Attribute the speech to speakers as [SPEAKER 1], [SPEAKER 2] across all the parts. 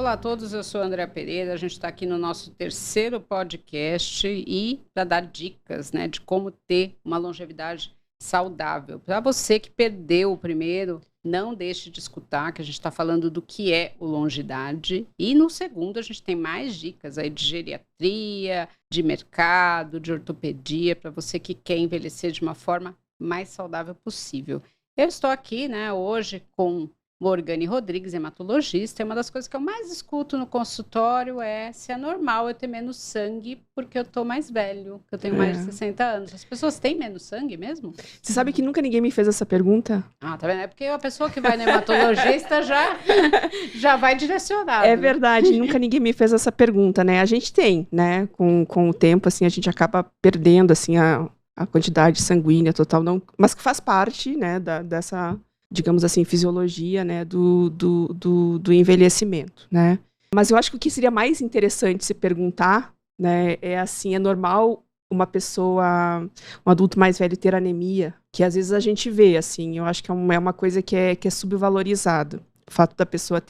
[SPEAKER 1] Olá a todos, eu sou a Andréa Pereira, a gente está aqui no nosso terceiro podcast e para dar dicas, né, de como ter uma longevidade saudável. Para você que perdeu o primeiro, não deixe de escutar, que a gente está falando do que é o longevidade. E no segundo a gente tem mais dicas aí de geriatria, de mercado, de ortopedia, para você que quer envelhecer de uma forma mais saudável possível. Eu estou aqui, né, hoje com Morgane Rodrigues, hematologista, e uma das coisas que eu mais escuto no consultório é se é normal eu ter menos sangue porque eu tô mais velho, que eu tenho mais de 60 anos. As pessoas têm menos sangue mesmo?
[SPEAKER 2] Você sabe que nunca ninguém me fez essa pergunta?
[SPEAKER 1] Ah, tá vendo? É porque a pessoa que vai no hematologista já vai direcionada.
[SPEAKER 2] É verdade, nunca ninguém me fez essa pergunta, né? A gente tem, né? Com o tempo, assim, a gente acaba perdendo, assim, a quantidade sanguínea total, não, mas que faz parte, né, dessa, digamos assim, fisiologia, né, do envelhecimento, né? Mas eu acho que o que seria mais interessante se perguntar, né, é assim, é normal uma pessoa, um adulto mais velho ter anemia, que às vezes a gente vê, assim, eu acho que é uma coisa que é subvalorizada. O fato da pessoa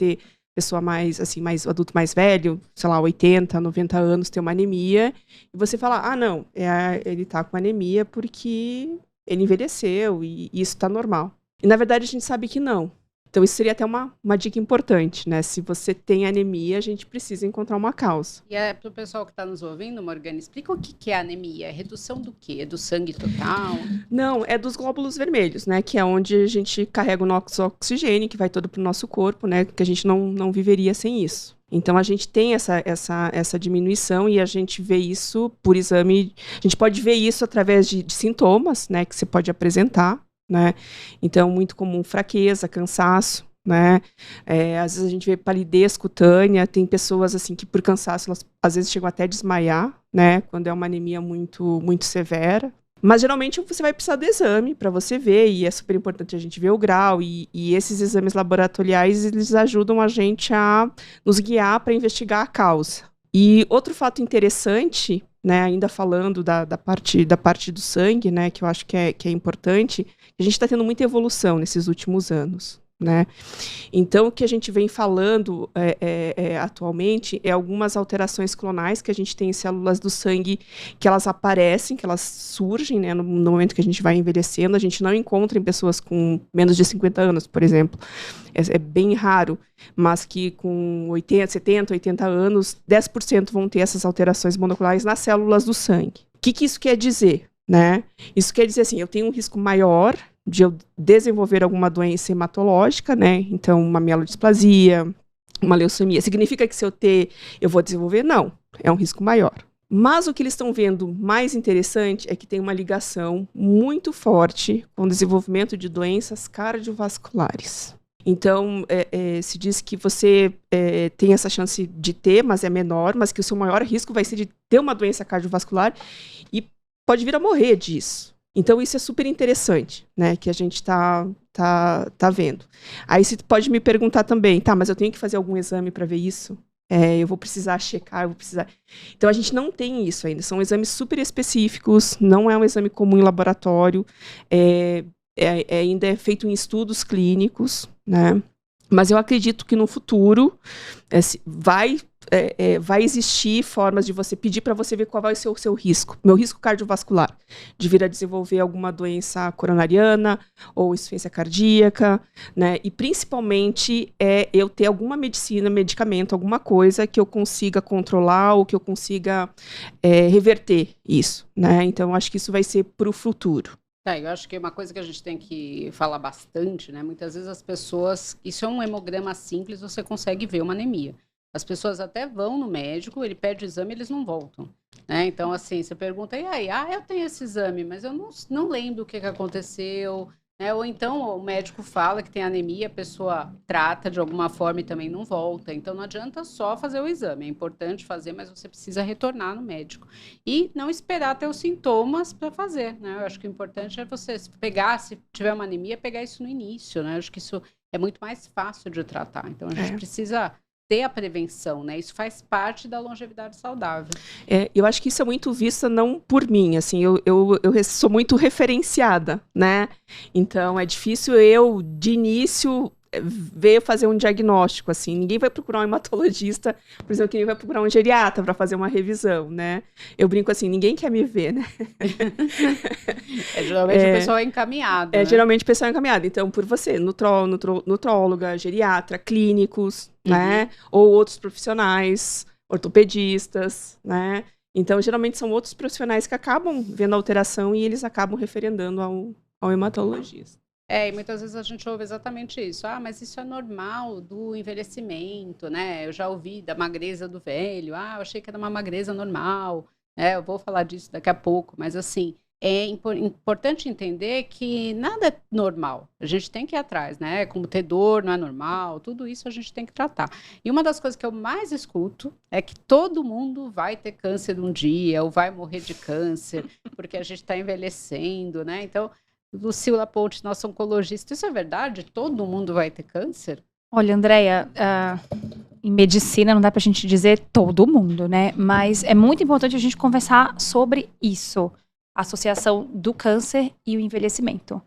[SPEAKER 2] mais, assim, o adulto mais velho, sei lá, 80, 90 anos, ter uma anemia, e você fala, não, ele tá com anemia porque ele envelheceu e isso tá normal. E, na verdade, a gente sabe que não. Então, isso seria até uma dica importante, né? Se você tem anemia, a gente precisa encontrar uma causa.
[SPEAKER 1] E para o pessoal que está nos ouvindo, Morgane, explica o que é anemia. É redução do quê? É do sangue total?
[SPEAKER 2] Não, é dos glóbulos vermelhos, né? Que é onde a gente carrega o nosso oxigênio, que vai todo para o nosso corpo, né? Que a gente não viveria sem isso. Então, a gente tem essa diminuição e a gente vê isso por exame. A gente pode ver isso através de sintomas, né? Que você pode apresentar. Né? Então, muito comum fraqueza, cansaço, né? Às vezes a gente vê palidez cutânea, tem pessoas assim que por cansaço elas às vezes chegam até a desmaiar, né? Quando é uma anemia muito, muito severa. Mas geralmente você vai precisar do exame para você ver, e é super importante a gente ver o grau, e esses exames laboratoriais eles ajudam a gente a nos guiar para investigar a causa. E outro fato interessante, né, ainda falando da parte do sangue, né, que eu acho que é importante, a gente está tendo muita evolução nesses últimos anos, né? Então, o que a gente vem falando atualmente é algumas alterações clonais que a gente tem em células do sangue que elas aparecem, que elas surgem, né, no momento que a gente vai envelhecendo. A gente não encontra em pessoas com menos de 50 anos, por exemplo. É bem raro, mas que com 70, 80 anos, 10% vão ter essas alterações moleculares nas células do sangue. O que isso quer dizer? Né? Isso quer dizer assim, eu tenho um risco maior de eu desenvolver alguma doença hematológica, né? Então, uma mielodisplasia, uma leucemia. Significa que se eu vou desenvolver? Não, é um risco maior. Mas o que eles estão vendo mais interessante é que tem uma ligação muito forte com o desenvolvimento de doenças cardiovasculares. Então, se diz que você tem essa chance de ter, mas é menor, mas que o seu maior risco vai ser de ter uma doença cardiovascular e pode vir a morrer disso. Então, isso é super interessante, né, que a gente está vendo. Aí você pode me perguntar também, mas eu tenho que fazer algum exame para ver isso? Eu vou precisar checar, eu vou precisar... Então, a gente não tem isso ainda. São exames super específicos, não é um exame comum em laboratório, ainda é feito em estudos clínicos, né? Mas eu acredito que no futuro vai existir formas de você pedir para você ver qual vai ser o seu risco. Meu risco cardiovascular, de vir a desenvolver alguma doença coronariana ou insuficiência cardíaca, né? E principalmente eu ter alguma medicamento, alguma coisa que eu consiga controlar ou que eu consiga reverter isso, né? Então, eu acho que isso vai ser para o futuro.
[SPEAKER 1] Eu acho que uma coisa que a gente tem que falar bastante, né? Muitas vezes as pessoas... Isso é um hemograma simples, você consegue ver uma anemia. As pessoas até vão no médico, ele pede o exame e eles não voltam, né? Então, assim, você pergunta, e aí? Eu tenho esse exame, mas eu não lembro o que aconteceu, né? Ou então o médico fala que tem anemia, a pessoa trata de alguma forma e também não volta. Então, não adianta só fazer o exame. É importante fazer, mas você precisa retornar no médico. E não esperar ter os sintomas para fazer, né? Eu acho que o importante é você pegar, se tiver uma anemia, pegar isso no início, né? Eu acho que isso é muito mais fácil de tratar. Então, a gente precisa ter a prevenção, né? Isso faz parte da longevidade saudável.
[SPEAKER 2] Eu acho que isso é muito vista não por mim, assim, eu sou muito referenciada, né? Então, é difícil eu, de início, veio fazer um diagnóstico, assim. Ninguém vai procurar um hematologista, por exemplo, quem vai procurar um geriatra para fazer uma revisão, né? Eu brinco assim, ninguém quer me ver, né?
[SPEAKER 1] Geralmente o pessoal é encaminhado, né?
[SPEAKER 2] Geralmente o pessoal é encaminhado. Então, por você, nutróloga, geriatra, clínicos, né? Ou outros profissionais, ortopedistas, né? Então, geralmente são outros profissionais que acabam vendo a alteração e eles acabam referendando ao hematologista.
[SPEAKER 1] E muitas vezes a gente ouve exatamente isso. Ah, mas isso é normal do envelhecimento, né? Eu já ouvi da magreza do velho. Ah, eu achei que era uma magreza normal. Eu vou falar disso daqui a pouco. Mas, assim, é importante entender que nada é normal. A gente tem que ir atrás, né? Como ter dor não é normal. Tudo isso a gente tem que tratar. E uma das coisas que eu mais escuto é que todo mundo vai ter câncer um dia ou vai morrer de câncer porque a gente está envelhecendo, né? Então... Lucila Ponte, nossa oncologista, isso é verdade? Todo mundo vai ter câncer?
[SPEAKER 3] Olha, Andréia, em medicina não dá pra gente dizer todo mundo, né? Mas é muito importante a gente conversar sobre isso, a associação do câncer e o envelhecimento.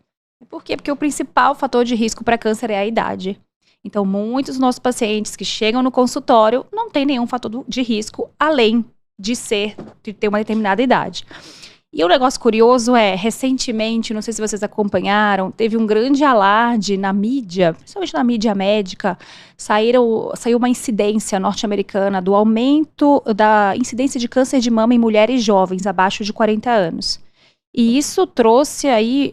[SPEAKER 3] Por quê? Porque o principal fator de risco para câncer é a idade. Então, muitos dos nossos pacientes que chegam no consultório não têm nenhum fator de risco, além de ter uma determinada idade. E o negócio curioso recentemente, não sei se vocês acompanharam, teve um grande alarde na mídia, principalmente na mídia médica, saiu uma incidência norte-americana do aumento da incidência de câncer de mama em mulheres jovens, abaixo de 40 anos. E isso trouxe aí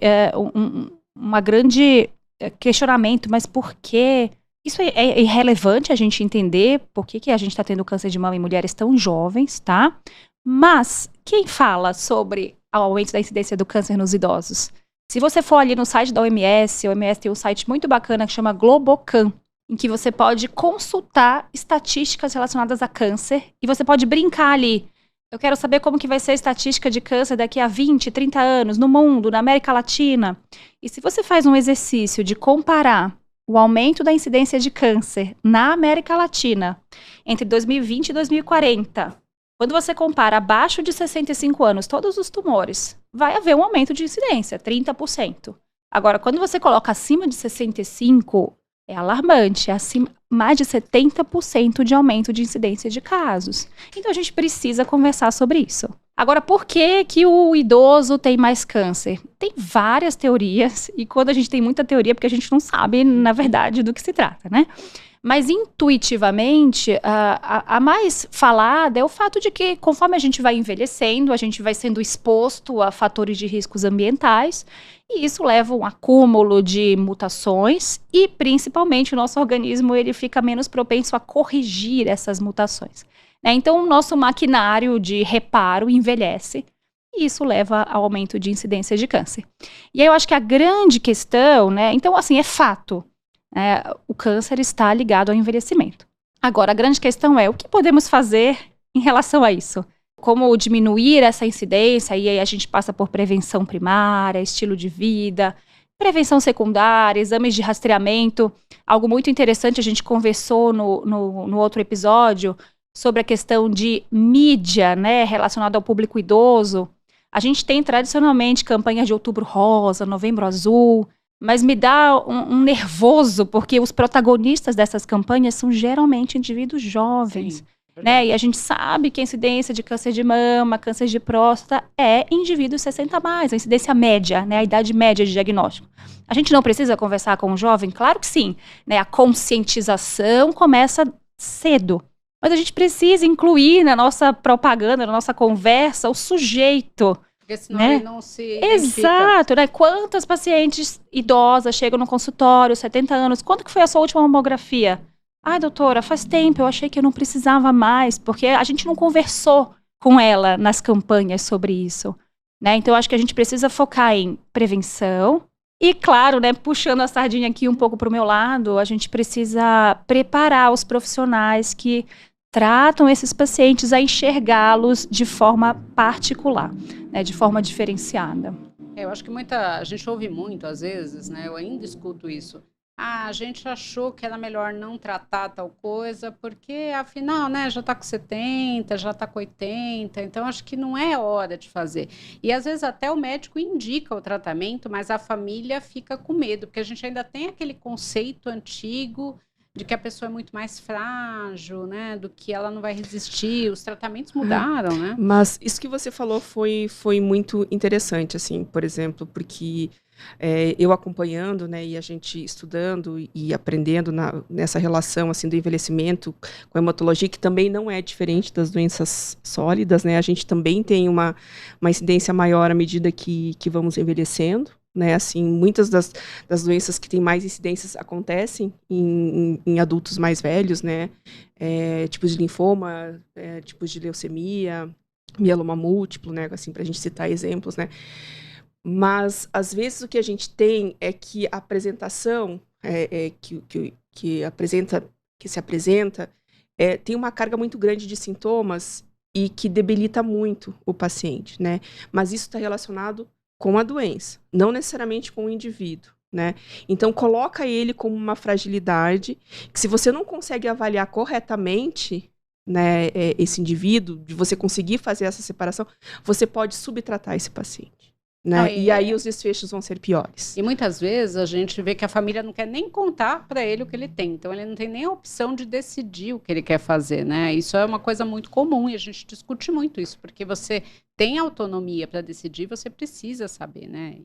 [SPEAKER 3] uma grande questionamento, mas por quê? Isso é irrelevante a gente entender por que a gente está tendo câncer de mama em mulheres tão jovens, tá? Mas quem fala sobre o aumento da incidência do câncer nos idosos? Se você for ali no site da OMS, a OMS tem um site muito bacana que chama Globocan, em que você pode consultar estatísticas relacionadas a câncer e você pode brincar ali. Eu quero saber como que vai ser a estatística de câncer daqui a 20, 30 anos no mundo, na América Latina. E se você faz um exercício de comparar o aumento da incidência de câncer na América Latina entre 2020 e 2040... Quando você compara abaixo de 65 anos todos os tumores, vai haver um aumento de incidência, 30%. Agora, quando você coloca acima de 65, é alarmante, mais de 70% de aumento de incidência de casos. Então, a gente precisa conversar sobre isso. Agora, por que o idoso tem mais câncer? Tem várias teorias, e quando a gente tem muita teoria, porque a gente não sabe, na verdade, do que se trata, né? Mas, intuitivamente, a mais falada é o fato de que, conforme a gente vai envelhecendo, a gente vai sendo exposto a fatores de riscos ambientais, e isso leva a um acúmulo de mutações, e, principalmente, o nosso organismo ele fica menos propenso a corrigir essas mutações. Né? Então, o nosso maquinário de reparo envelhece, e isso leva ao aumento de incidência de câncer. E aí, eu acho que a grande questão, né? Então, assim, é fato. O câncer está ligado ao envelhecimento. Agora, a grande questão é o que podemos fazer em relação a isso? Como diminuir essa incidência? E aí a gente passa por prevenção primária, estilo de vida, prevenção secundária, exames de rastreamento. Algo muito interessante, a gente conversou no outro episódio sobre a questão de mídia, né, relacionada ao público idoso. A gente tem tradicionalmente campanhas de Outubro Rosa, Novembro Azul, mas me dá um nervoso, porque os protagonistas dessas campanhas são geralmente indivíduos jovens. Sim, né? E a gente sabe que a incidência de câncer de mama, câncer de próstata é indivíduos 60 a mais, a incidência média, né? A idade média de diagnóstico. A gente não precisa conversar com o jovem? Claro que sim. Né? A conscientização começa cedo. Mas a gente precisa incluir na nossa propaganda, na nossa conversa, o sujeito.
[SPEAKER 1] Porque senão
[SPEAKER 3] né?
[SPEAKER 1] ele não se identifica.
[SPEAKER 3] Exato, né? Quantas pacientes idosas chegam no consultório, 70 anos, quando que foi a sua última mamografia? Ai, doutora, faz tempo, eu achei que eu não precisava mais, porque a gente não conversou com ela nas campanhas sobre isso, né? Então, eu acho que a gente precisa focar em prevenção e, claro, né, puxando a sardinha aqui um pouco para o meu lado, a gente precisa preparar os profissionais que tratam esses pacientes a enxergá-los de forma particular, né, de forma diferenciada.
[SPEAKER 1] Eu acho que a gente ouve muito, às vezes, né, eu ainda escuto isso. a gente achou que era melhor não tratar tal coisa, porque afinal, né, já está com 70, já está com 80, então acho que não é hora de fazer. E às vezes até o médico indica o tratamento, mas a família fica com medo, porque a gente ainda tem aquele conceito antigo de que a pessoa é muito mais frágil, né, do que ela não vai resistir. Os tratamentos mudaram, né?
[SPEAKER 2] Mas isso que você falou foi muito interessante, assim, por exemplo, porque eu acompanhando, né, e a gente estudando e aprendendo nessa relação, assim, do envelhecimento com a hematologia, que também não é diferente das doenças sólidas, né, a gente também tem uma incidência maior à medida que vamos envelhecendo, né, assim, muitas das doenças que têm mais incidências acontecem em adultos mais velhos, né, tipos de linfoma, tipos de leucemia, mieloma múltiplo, né, assim, para a gente citar exemplos, né. Mas, às vezes, o que a gente tem é que a apresentação que se apresenta tem uma carga muito grande de sintomas e que debilita muito o paciente, né? Mas isso está relacionado com a doença, não necessariamente com o indivíduo, né? Então, coloca ele como uma fragilidade que, se você não consegue avaliar corretamente, né, esse indivíduo, de você conseguir fazer essa separação, você pode subtratar esse paciente. Né? E aí os desfechos vão ser piores.
[SPEAKER 1] E muitas vezes a gente vê que a família não quer nem contar para ele o que ele tem. Então ele não tem nem a opção de decidir o que ele quer fazer, né? Isso é uma coisa muito comum e a gente discute muito isso, porque você tem autonomia para decidir, você precisa saber, né?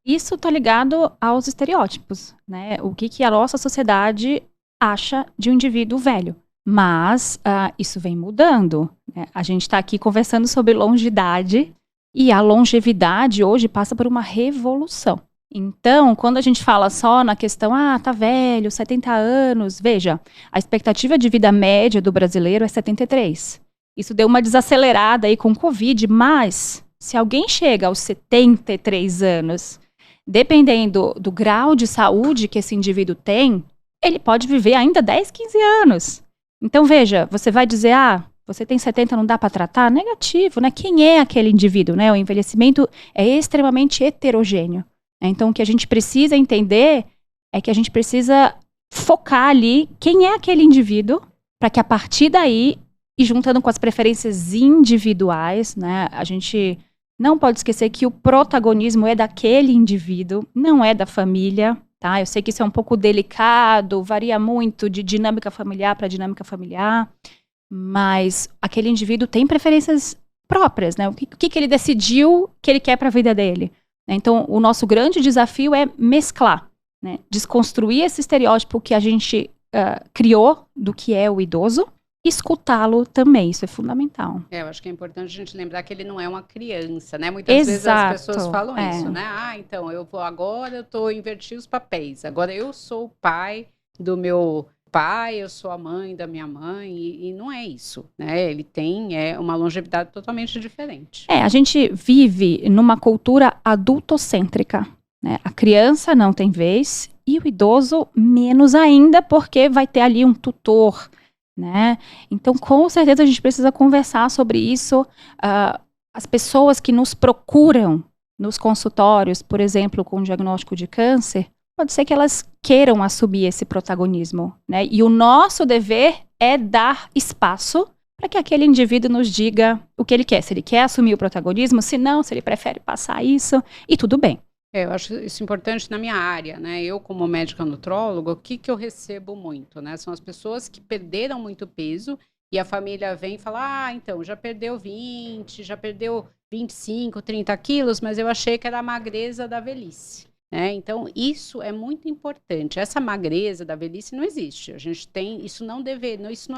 [SPEAKER 3] Isso tá ligado aos estereótipos, né? O que a nossa sociedade acha de um indivíduo velho. Mas isso vem mudando, né? A gente está aqui conversando sobre longevidade. E a longevidade hoje passa por uma revolução. Então, quando a gente fala só na questão, tá velho, 70 anos, veja, a expectativa de vida média do brasileiro é 73. Isso deu uma desacelerada aí com o Covid, mas se alguém chega aos 73 anos, dependendo do grau de saúde que esse indivíduo tem, ele pode viver ainda 10, 15 anos. Então, veja, você vai dizer, você tem 70, não dá para tratar? Negativo, né? Quem é aquele indivíduo, né? O envelhecimento é extremamente heterogêneo. Né? Então, o que a gente precisa entender é que a gente precisa focar ali quem é aquele indivíduo, para que a partir daí, e juntando com as preferências individuais, né? A gente não pode esquecer que o protagonismo é daquele indivíduo, não é da família, tá? Eu sei que isso é um pouco delicado, varia muito de dinâmica familiar para dinâmica familiar, mas aquele indivíduo tem preferências próprias, né? O que ele decidiu que ele quer para a vida dele. Então, o nosso grande desafio é mesclar, né? Desconstruir esse estereótipo que a gente criou do que é o idoso, e escutá-lo também, isso é fundamental.
[SPEAKER 1] Eu acho que é importante a gente lembrar que ele não é uma criança, né? Muitas vezes as pessoas falam isso, né? Então, agora eu inverti os papéis, agora eu sou o pai do meu pai, eu sou a mãe da minha mãe, e não é isso, né? Ele tem uma longevidade totalmente diferente.
[SPEAKER 3] A gente vive numa cultura adultocêntrica, né? A criança não tem vez, e o idoso menos ainda, porque vai ter ali um tutor, né? Então, com certeza, a gente precisa conversar sobre isso. As pessoas que nos procuram nos consultórios, por exemplo, com diagnóstico de câncer, pode ser que elas queiram assumir esse protagonismo, né? E o nosso dever é dar espaço para que aquele indivíduo nos diga o que ele quer. Se ele quer assumir o protagonismo, se não, se ele prefere passar isso, e tudo bem.
[SPEAKER 1] Eu acho isso importante na minha área, né? Eu, como médica nutróloga, o que eu recebo muito, né? São as pessoas que perderam muito peso e a família vem e fala, então, já perdeu 20, já perdeu 25, 30 quilos, mas eu achei que era a magreza da velhice. Então, isso é muito importante. Essa magreza da velhice não existe. A gente tem, isso não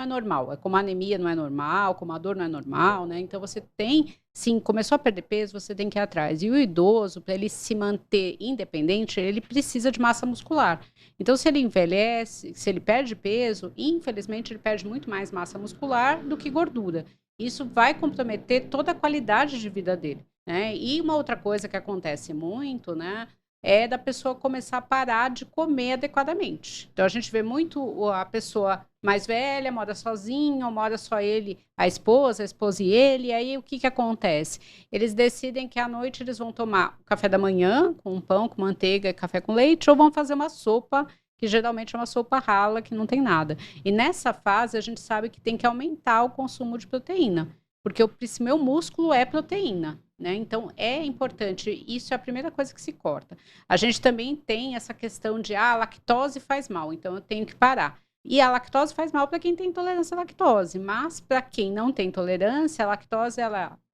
[SPEAKER 1] é normal. É como a anemia não é normal, como a dor não é normal, né? Então, você tem, sim, começou a perder peso, você tem que ir atrás. E o idoso, para ele se manter independente, ele precisa de massa muscular. Então, se ele envelhece, se ele perde peso, infelizmente, ele perde muito mais massa muscular do que gordura. Isso vai comprometer toda a qualidade de vida dele, né? E uma outra coisa que acontece muito, né? É da pessoa começar a parar de comer adequadamente. Então, a gente vê muito a pessoa mais velha, mora sozinho, mora só ele, a esposa e ele, e aí o que acontece? Eles decidem que à noite eles vão tomar café da manhã, com pão, com manteiga e café com leite, ou vão fazer uma sopa que geralmente é uma sopa rala, que não tem nada. E nessa fase, a gente sabe que tem que aumentar o consumo de proteína, porque o meu músculo é proteína, né? Então, é importante, isso é a primeira coisa que se corta. A gente também tem essa questão de, a lactose faz mal, então eu tenho que parar. E a lactose faz mal para quem tem intolerância à lactose, mas para quem não tem intolerância, a lactose,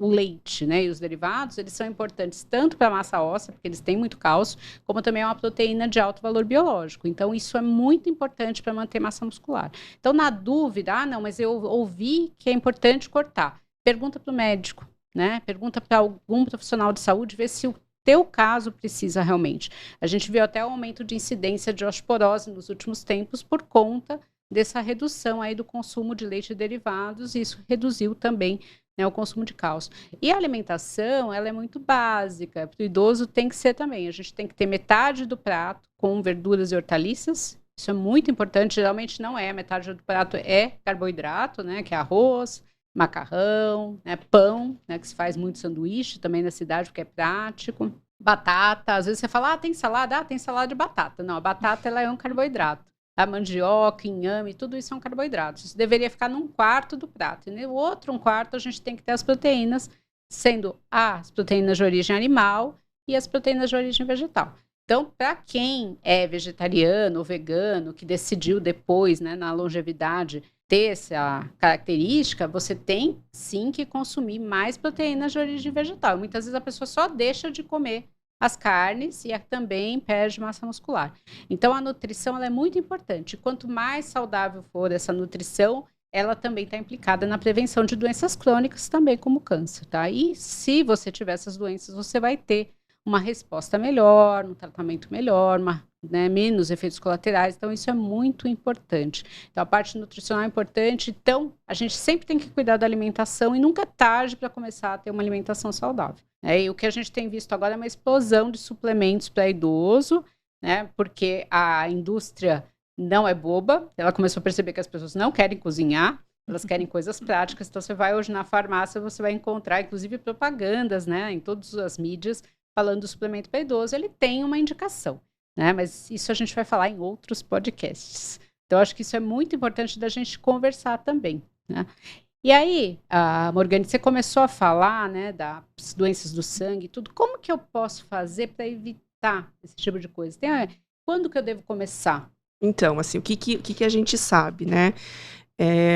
[SPEAKER 1] o leite, né, e os derivados, eles são importantes tanto para a massa óssea, porque eles têm muito cálcio, como também é uma proteína de alto valor biológico. Então, isso é muito importante para manter massa muscular. Então, na dúvida, não, mas eu ouvi que é importante cortar. Pergunta para o médico, né? Pergunta para algum profissional de saúde, ver se o teu caso precisa realmente. A gente viu até o aumento de incidência de osteoporose nos últimos tempos por conta dessa redução aí do consumo de leite e derivados, e isso reduziu também, né, o consumo de cálcio. E a alimentação, ela é muito básica, para o idoso tem que ser também, a gente tem que ter metade do prato com verduras e hortaliças, isso é muito importante, geralmente não é, metade do prato é carboidrato, né, que é arroz, macarrão, né, pão, né, que se faz muito sanduíche também na cidade, porque é prático. Batata, às vezes você fala, tem salada? Tem salada de batata. Não, a batata ela é um carboidrato. A mandioca, inhame, tudo isso são carboidratos. Isso deveria ficar num quarto do prato. E no outro, um quarto, a gente tem que ter as proteínas, sendo as proteínas de origem animal e as proteínas de origem vegetal. Então, para quem é vegetariano ou vegano, que decidiu depois, né, na longevidade, ter essa característica, você tem sim que consumir mais proteínas de origem vegetal. Muitas vezes a pessoa só deixa de comer as carnes e também perde massa muscular. Então a nutrição ela é muito importante. Quanto mais saudável for essa nutrição, ela também está implicada na prevenção de doenças crônicas também, como câncer, tá? E se você tiver essas doenças, você vai ter uma resposta melhor, um tratamento melhor, menos efeitos colaterais, então isso é muito importante. Então a parte nutricional é importante, então a gente sempre tem que cuidar da alimentação e nunca é tarde para começar a ter uma alimentação saudável. E o que a gente tem visto agora é uma explosão de suplementos para idoso, né, porque a indústria não é boba, ela começou a perceber que as pessoas não querem cozinhar, elas querem coisas práticas, então você vai hoje na farmácia, você vai encontrar inclusive propagandas, né, em todas as mídias, falando do suplemento para idoso, ele tem uma indicação, né? Mas isso a gente vai falar em outros podcasts. Então, acho que isso é muito importante da gente conversar também, né? E aí, Morgane, você começou a falar, né, das doenças do sangue, tudo. Como que eu posso fazer para evitar esse tipo de coisa? Quando que eu devo começar?
[SPEAKER 2] Então, assim, o que a gente sabe, né?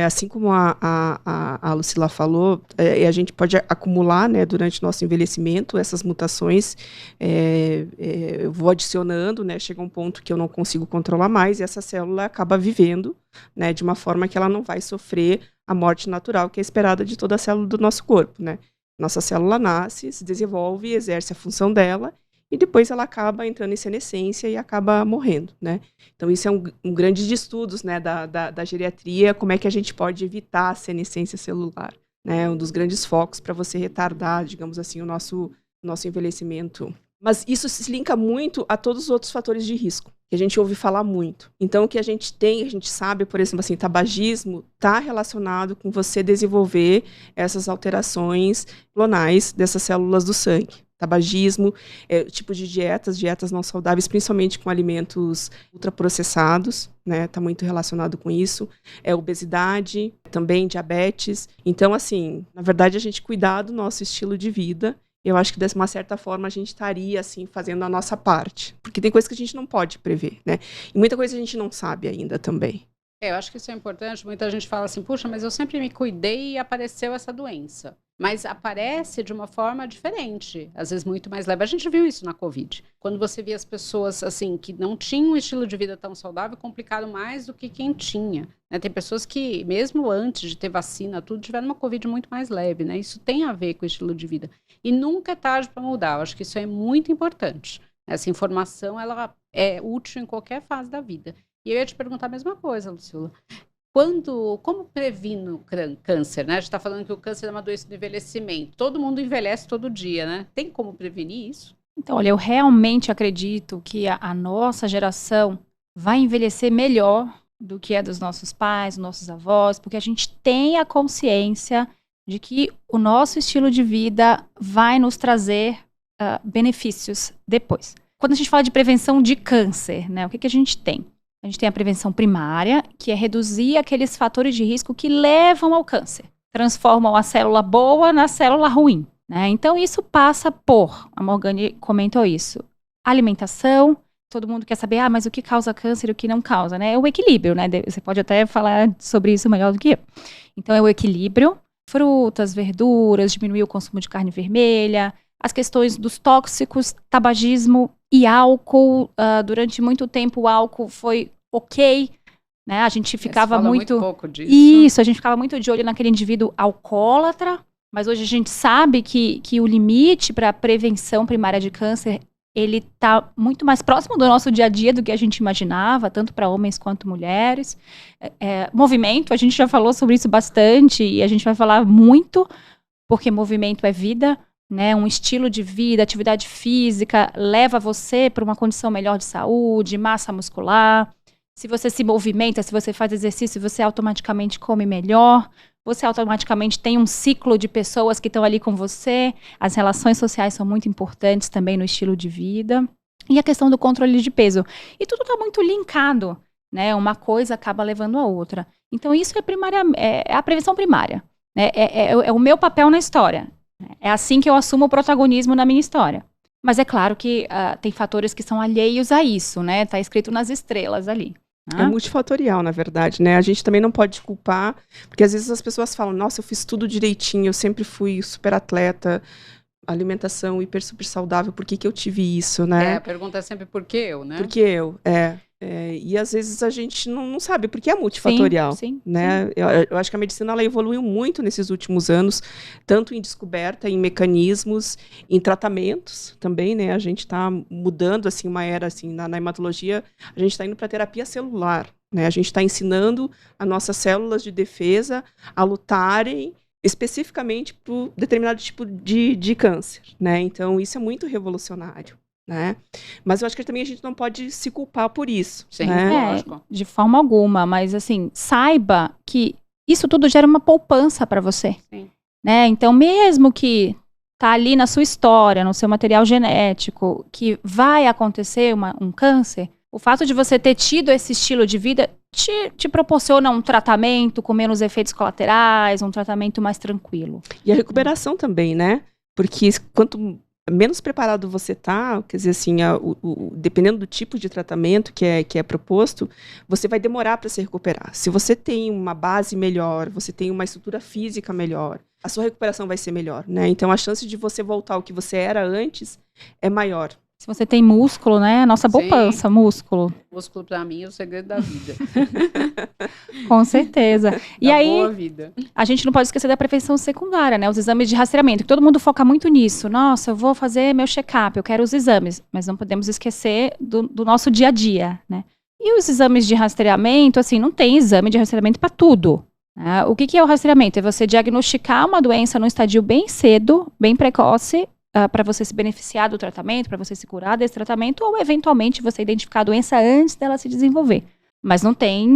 [SPEAKER 2] Assim como a Lucila falou, a gente pode acumular, né, durante o nosso envelhecimento essas mutações, eu vou adicionando, né, chega um ponto que eu não consigo controlar mais e essa célula acaba vivendo, né, de uma forma que ela não vai sofrer a morte natural que é esperada de toda a célula do nosso corpo, né. Nossa célula nasce, se desenvolve, exerce a função dela e depois ela acaba entrando em senescência e acaba morrendo, né? Então, isso é um grande de estudos, né, da geriatria, como é que a gente pode evitar a senescência celular, né? Um dos grandes focos para você retardar, digamos assim, o nosso envelhecimento. Mas isso se linka muito a todos os outros fatores de risco, que a gente ouve falar muito. Então, o que a gente sabe, por exemplo, assim, tabagismo está relacionado com você desenvolver essas alterações clonais dessas células do sangue. Tabagismo, tipo de dietas não saudáveis, principalmente com alimentos ultraprocessados, né? Está muito relacionado com isso. Obesidade, também diabetes. Então, assim, na verdade, a gente cuidar do nosso estilo de vida, eu acho que, de uma certa forma, a gente estaria, assim, fazendo a nossa parte. Porque tem coisas que a gente não pode prever, né? E muita coisa a gente não sabe ainda também.
[SPEAKER 1] Eu acho que isso é importante. Muita gente fala assim, puxa, mas eu sempre me cuidei e apareceu essa doença. Mas aparece de uma forma diferente, às vezes muito mais leve. A gente viu isso na Covid. Quando você via as pessoas assim que não tinham um estilo de vida tão saudável, complicaram mais do que quem tinha. Né? Tem pessoas que, mesmo antes de ter vacina, tudo tiveram uma Covid muito mais leve. Né? Isso tem a ver com o estilo de vida. E nunca é tarde para mudar. Eu acho que isso é muito importante. Essa informação ela é útil em qualquer fase da vida. E eu ia te perguntar a mesma coisa, Lucila. Como previne o câncer, né? A gente está falando que o câncer é uma doença do envelhecimento. Todo mundo envelhece todo dia, né? Tem como prevenir isso?
[SPEAKER 3] Então, olha, eu realmente acredito que a nossa geração vai envelhecer melhor do que a dos nossos pais, dos nossos avós, porque a gente tem a consciência de que o nosso estilo de vida vai nos trazer benefícios depois. Quando a gente fala de prevenção de câncer, né? O que a gente tem? A gente tem a prevenção primária, que é reduzir aqueles fatores de risco que levam ao câncer. Transformam a célula boa na célula ruim, né? Então, isso passa por, a Morgane comentou isso, alimentação. Todo mundo quer saber, mas o que causa câncer e o que não causa, né? É o equilíbrio, né? Você pode até falar sobre isso melhor do que eu. Então, é o equilíbrio. Frutas, verduras, diminuir o consumo de carne vermelha, as questões dos tóxicos, tabagismo e álcool. Durante muito tempo, o álcool foi ok, né? A gente ficava muito
[SPEAKER 1] pouco disso.
[SPEAKER 3] Isso, a gente ficava muito de olho naquele indivíduo alcoólatra, mas hoje a gente sabe que o limite para a prevenção primária de câncer, ele está muito mais próximo do nosso dia a dia do que a gente imaginava, tanto para homens quanto mulheres. Movimento, a gente já falou sobre isso bastante e a gente vai falar muito, porque movimento é vida, né? Um estilo de vida, atividade física, leva você para uma condição melhor de saúde, massa muscular. Se você se movimenta, se você faz exercício, você automaticamente come melhor. Você automaticamente tem um ciclo de pessoas que estão ali com você. As relações sociais são muito importantes também no estilo de vida. E a questão do controle de peso. E tudo está muito linkado, né? Uma coisa acaba levando a outra. Então, isso é a prevenção primária. Né? É o meu papel na história. É assim que eu assumo o protagonismo na minha história. Mas é claro que tem fatores que são alheios a isso, né? Está escrito nas estrelas ali.
[SPEAKER 2] É multifatorial, na verdade, né? A gente também não pode culpar, porque às vezes as pessoas falam, nossa, eu fiz tudo direitinho, eu sempre fui super atleta, alimentação hiper super saudável, por que que eu tive isso, né?
[SPEAKER 1] A pergunta é sempre por que eu, né?
[SPEAKER 2] Por que eu, e às vezes a gente não sabe, porque é multifatorial,
[SPEAKER 3] sim,
[SPEAKER 2] né? Eu acho que a medicina, ela evoluiu muito nesses últimos anos, tanto em descoberta, em mecanismos, em tratamentos também, né? A gente está mudando, assim, uma era, assim, na hematologia, a gente está indo para terapia celular, né? A gente está ensinando as nossas células de defesa a lutarem especificamente por determinado tipo de câncer, né? Então, isso é muito revolucionário. Né? Mas eu acho que também a gente não pode se culpar por isso.
[SPEAKER 1] Sim,
[SPEAKER 2] né?
[SPEAKER 1] lógico.
[SPEAKER 3] De forma alguma, mas assim, saiba que isso tudo gera uma poupança para você.
[SPEAKER 1] Sim.
[SPEAKER 3] Né? Então, mesmo que tá ali na sua história, no seu material genético, que vai acontecer um câncer, o fato de você ter tido esse estilo de vida te proporciona um tratamento com menos efeitos colaterais, um tratamento mais tranquilo.
[SPEAKER 2] E a recuperação também, né? Porque quanto menos preparado você tá, quer dizer assim, dependendo do tipo de tratamento que é proposto, você vai demorar para se recuperar. Se você tem uma base melhor, você tem uma estrutura física melhor, a sua recuperação vai ser melhor, né? Então a chance de você voltar ao que você era antes é maior.
[SPEAKER 3] Se você tem músculo, né? Nossa poupança, músculo.
[SPEAKER 1] Músculo, para mim, é o segredo da vida.
[SPEAKER 3] Com certeza. E aí,
[SPEAKER 1] boa vida.
[SPEAKER 3] A gente não pode esquecer da prevenção secundária, né? Os exames de rastreamento, que todo mundo foca muito nisso. Nossa, eu vou fazer meu check-up, eu quero os exames. Mas não podemos esquecer do nosso dia a dia, né? E os exames de rastreamento, assim, não tem exame de rastreamento para tudo. Né? O que é o rastreamento? É você diagnosticar uma doença num estadio bem cedo, bem precoce, para você se beneficiar do tratamento, para você se curar desse tratamento, ou eventualmente você identificar a doença antes dela se desenvolver. Mas não tem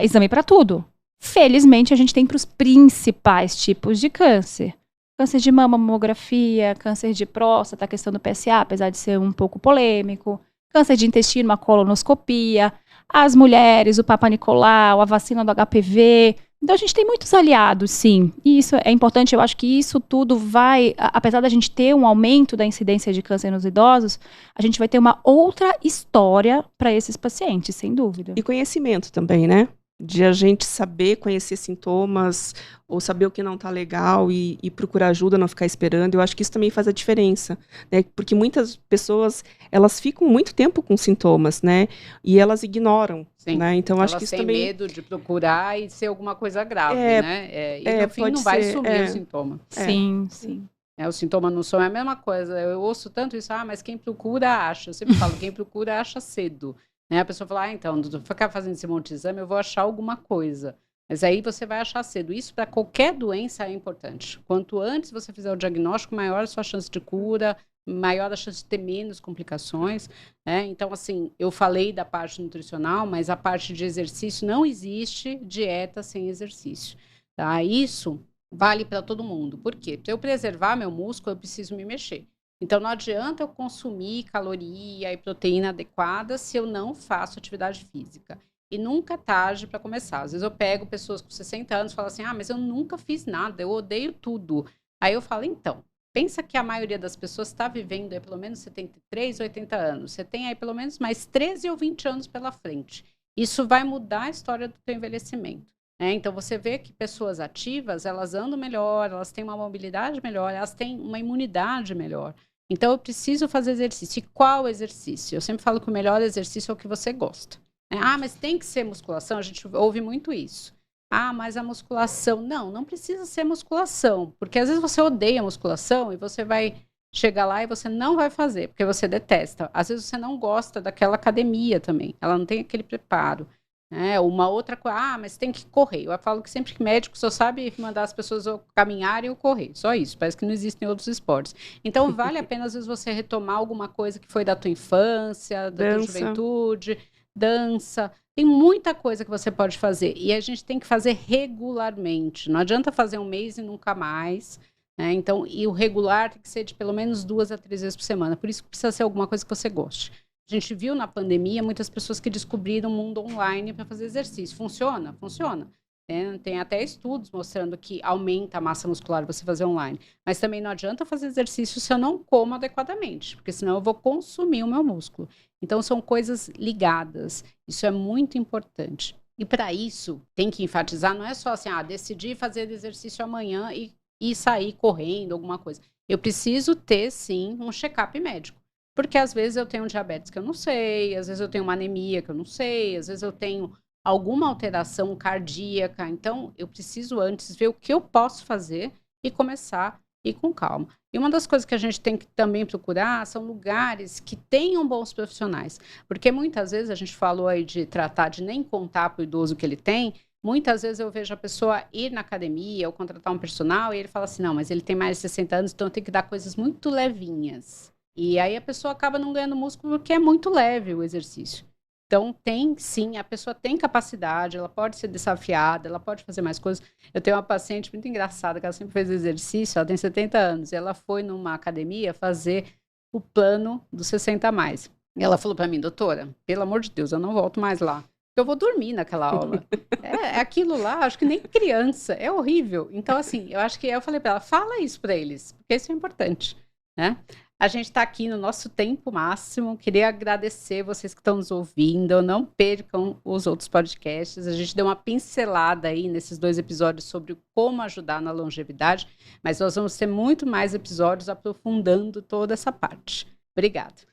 [SPEAKER 3] exame para tudo. Felizmente, a gente tem para os principais tipos de câncer. Câncer de mama, mamografia, câncer de próstata, a questão do PSA, apesar de ser um pouco polêmico. Câncer de intestino, a colonoscopia. As mulheres, o Papa Nicolau, a vacina do HPV. Então, a gente tem muitos aliados, sim. E isso é importante. Eu acho que isso tudo vai... Apesar da gente ter um aumento da incidência de câncer nos idosos, a gente vai ter uma outra história para esses pacientes, sem dúvida.
[SPEAKER 2] E conhecimento também, né? De a gente saber conhecer sintomas, ou saber o que não está legal e procurar ajuda, não ficar esperando. Eu acho que isso também faz a diferença, né? Porque muitas pessoas, elas ficam muito tempo com sintomas, né? E elas ignoram,
[SPEAKER 1] Sim.
[SPEAKER 2] né? Então,
[SPEAKER 1] elas
[SPEAKER 2] acho que isso
[SPEAKER 1] têm
[SPEAKER 2] também...
[SPEAKER 1] medo de procurar e ser alguma coisa grave, né? E no fim não vai sumir o sintoma.
[SPEAKER 3] Sim.
[SPEAKER 1] O sintoma não some é a mesma coisa. Eu ouço tanto isso, mas quem procura acha. Eu sempre falo, quem procura acha cedo. Né? A pessoa fala, então, se eu ficar fazendo esse monte de exame, eu vou achar alguma coisa. Mas aí você vai achar cedo. Isso para qualquer doença é importante. Quanto antes você fizer o diagnóstico, maior a sua chance de cura, maior a chance de ter menos complicações. Né? Então, assim, eu falei da parte nutricional, mas a parte de exercício, não existe dieta sem exercício. Tá? Isso vale para todo mundo. Por quê? Para eu preservar meu músculo, eu preciso me mexer. Então, não adianta eu consumir caloria e proteína adequada se eu não faço atividade física. E nunca é tarde para começar. Às vezes eu pego pessoas com 60 anos e falo assim, mas eu nunca fiz nada, eu odeio tudo. Aí eu falo, então, pensa que a maioria das pessoas está vivendo aí pelo menos 73, 80 anos. Você tem aí pelo menos mais 13 ou 20 anos pela frente. Isso vai mudar a história do teu envelhecimento. Então, você vê que pessoas ativas, elas andam melhor, elas têm uma mobilidade melhor, elas têm uma imunidade melhor. Então, eu preciso fazer exercício. E qual exercício? Eu sempre falo que o melhor exercício é o que você gosta. Mas tem que ser musculação? A gente ouve muito isso. Mas a musculação... Não precisa ser musculação. Porque às vezes você odeia musculação e você vai chegar lá e você não vai fazer, porque você detesta. Às vezes você não gosta daquela academia também. Ela não tem aquele preparo. Uma outra coisa, mas tem que correr. Eu falo que sempre que médico só sabe mandar as pessoas caminharem ou correr. Só isso. Parece que não existem outros esportes. Então, vale a pena, às vezes, você retomar alguma coisa que foi da tua infância, da tua juventude, dança. Tem muita coisa que você pode fazer. E a gente tem que fazer regularmente. Não adianta fazer um mês e nunca mais. Então, e o regular tem que ser de pelo menos 2 a 3 vezes por semana. Por isso que precisa ser alguma coisa que você goste. A gente viu na pandemia muitas pessoas que descobriram o mundo online para fazer exercício. Funciona? Funciona. Tem até estudos mostrando que aumenta a massa muscular você fazer online. Mas também não adianta fazer exercício se eu não como adequadamente, porque senão eu vou consumir o meu músculo. Então, são coisas ligadas. Isso é muito importante. E para isso, tem que enfatizar, não é só assim, decidir fazer exercício amanhã e sair correndo, alguma coisa. Eu preciso ter, sim, um check-up médico. Porque às vezes eu tenho diabetes que eu não sei, às vezes eu tenho uma anemia que eu não sei, às vezes eu tenho alguma alteração cardíaca. Então, eu preciso antes ver o que eu posso fazer e começar a ir com calma. E uma das coisas que a gente tem que também procurar são lugares que tenham bons profissionais. Porque muitas vezes, a gente falou aí de tratar, de nem contar para o idoso o que ele tem, muitas vezes eu vejo a pessoa ir na academia ou contratar um personal e ele fala assim, não, mas ele tem mais de 60 anos, então eu tenho que dar coisas muito levinhas. E aí a pessoa acaba não ganhando músculo porque é muito leve o exercício. Então, a pessoa tem capacidade, ela pode ser desafiada, ela pode fazer mais coisas. Eu tenho uma paciente muito engraçada, que ela sempre fez exercício, ela tem 70 anos, e ela foi numa academia fazer o plano dos 60 a mais. E ela falou para mim, doutora, pelo amor de Deus, eu não volto mais lá. Eu vou dormir naquela aula. Aquilo lá, acho que nem criança, é horrível. Então, assim, eu falei para ela, fala isso para eles, porque isso é importante, né? A gente está aqui no nosso tempo máximo. Queria agradecer vocês que estão nos ouvindo. Não percam os outros podcasts. A gente deu uma pincelada aí nesses 2 episódios sobre como ajudar na longevidade, mas nós vamos ter muito mais episódios aprofundando toda essa parte. Obrigada.